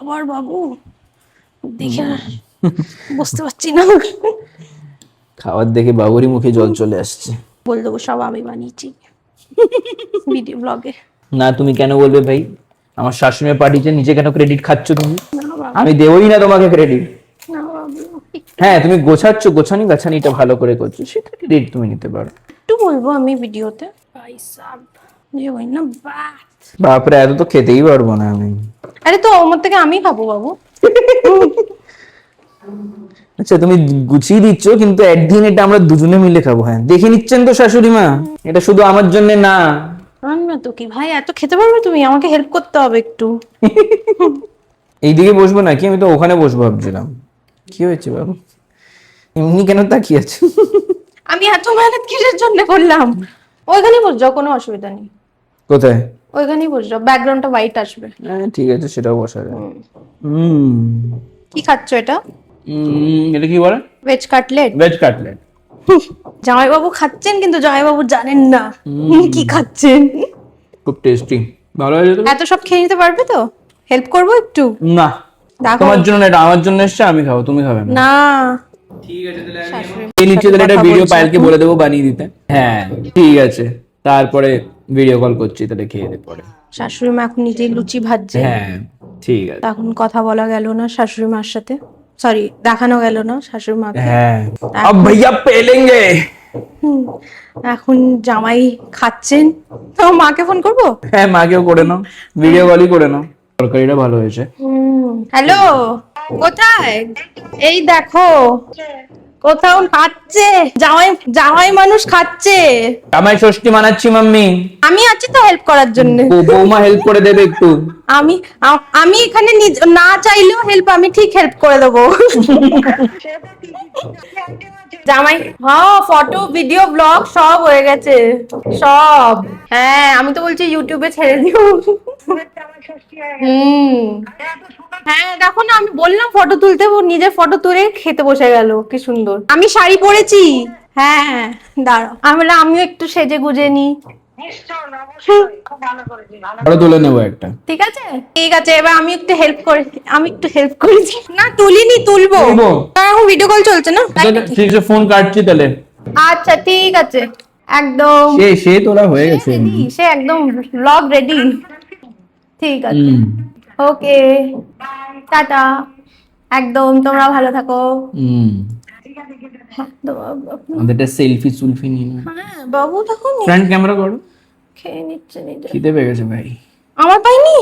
খাবার বাবু দেখে বুঝতে পারছি না। খাবার দেখে বাবুরই মুখে জল চলে আসছে। বল দেবো সব আমি বানিয়েছি ভিডিও ব্লগে। না তুমি কেন বলবে ভাই? আমার শাশুড়ি পাঠিয়েছে, নিজে কেন ক্রেডিট খাচ্ছ তুমি? না বাবু, আমি দেবই না তোমাকে ক্রেডিট। না বাবু, হ্যাঁ তুমি গোছাচ্ছ, গাছানিটা ভালো করে করছো, সেটা ক্রেডিট তুমি নিতে পারো। একটু বলবো আমি ভিডিওতে ভাই সাব যে ওই না বাত। বাপরে, এত তো খেতেই পারবো না আমি। আরে তো ওর থেকে আমি খাবো বাবু। আচ্ছা তুমি গুছিয়ে দিচ্ছ, কিন্তু একদিন এটা আমরা দুজনে মিলে খাবো। হ্যাঁ দেখে নিচ্ছেন তো শাশুড়ি মা, এটা শুধু আমার জন্য না। না তো কি ভাই, এত খেতে পারবে তুমি? আমাকে হেল্প করতে হবে একটু। এইদিকে বসবো নাকি? আমি তো ওখানে বসবো ভাবছিলাম। কি হয়েছে বাবু, এমনি কেন তাকিয়ে আছে? আমি এত মেহনত কিসের জন্য করলাম? ওইখানেই বসে যাও, কোনো অসুবিধা নেই। কোথায়? ওইখানেই বসে যাও, ব্যাকগ্রাউন্ডটা হোয়াইট আসবে। হ্যাঁ ঠিক আছে, সেটাও বসা যায়। কি খাচ্ছ এটা? এটা কি বলে? Veg cutlet. Veg cutlet. জামাইবাবু খাচ্ছেন, কিন্তু জামাইবাবু জানেন না কি খাচ্ছেন। খুব টেস্টি, ভালো হয়েছে তো? এত সব খেয়ে নিতে পারবে তো? হেল্প করবো একটু? না, দেখো তোমার জন্য না, এটা আমার জন্য এসছে, আমি খাবো, তুমি খাবে না। না। ঠিক আছে তাহলে শাশুড়ি এই নিচে তাহলে একটা কথা ভিডিও বলছে পাইলকে এখন। বলে দেবো বানিয়ে দিতে। হ্যাঁ ঠিক আছে, তারপরে ভিডিও কল করছি, তাহলে খেয়ে দে পরে। শাশুড়ি মা এখন নিজেই লুচি ভাজছে, হ্যাঁ ঠিক আছে। তখন কথা বলা গেল না শাশুড়ি মার সাথে, সরি দেখানো গেল না শাশুড়ি মাকে। হ্যাঁ अब भैया पेलेंगे। এখন জামাই খাচ্ছেন, তো মাকে ফোন করবো। হ্যাঁ মাকেও করে নাও, ভিডিও কলই করে নাও। তরকারিটা ভালো হয়েছে। হ্যালো, কোথায়? এই দেখো কোথাও খাচ্ছে, জামাই জামাই মানুষ খাচ্ছে। জামাই ষষ্ঠী মানাচ্ছি মাম্মি, আমি আছি তো হেল্প করার জন্য। বৌমা হেল্প করে দেবে একটু। আমি আমি এখানে না চাইলেও হেল্প আমি ঠিক হেল্প করে দেবো। জামাই হ্যাঁ, ফটো ভিডিও ব্লগ সব হয়ে গেছে, সব। হ্যাঁ আমি তো বলছি ইউটিউবে ছেড়ে দিও। হ্যাঁ দেখো না, আমি বললাম ফটো তুলতে, ও নিজে ফটো তুলে খেতে বসে গেল, কি সুন্দর। আমি শাড়ি পরেছি। হ্যাঁ দাঁড়াও, আমি বললাম আমিও একটু সেজে গুজে নি। আরো তুলে নেবো একটা। ঠিক আছে ঠিক আছে, এবার আমি একটু হেল্প করে, আমি একটু হেল্প করেছি না, তুলিনি, তুলবো। তুলবো? কারণ এখন ভিডিও কল চলছে না। ঠিক আছে ফোন কাটছি তাহলে। আচ্ছা ঠিক আছে, একদম সে তোলা হয়ে গেছে। রেডি, সে একদম ব্লগ রেডি। ঠিক আছে, ওকে, টাটা। একদম তোমরা ভালো থাকো। হ্যাঁ, আমাদের সেলফি সুলফি নিয়ে নাও। হ্যাঁ বাবু দেখো ফ্রন্ট ক্যামেরা করো। খেয়ে নিচ্ছে নিজে। খিদে পেয়ে গেছে ভাই। আমার পাইনি।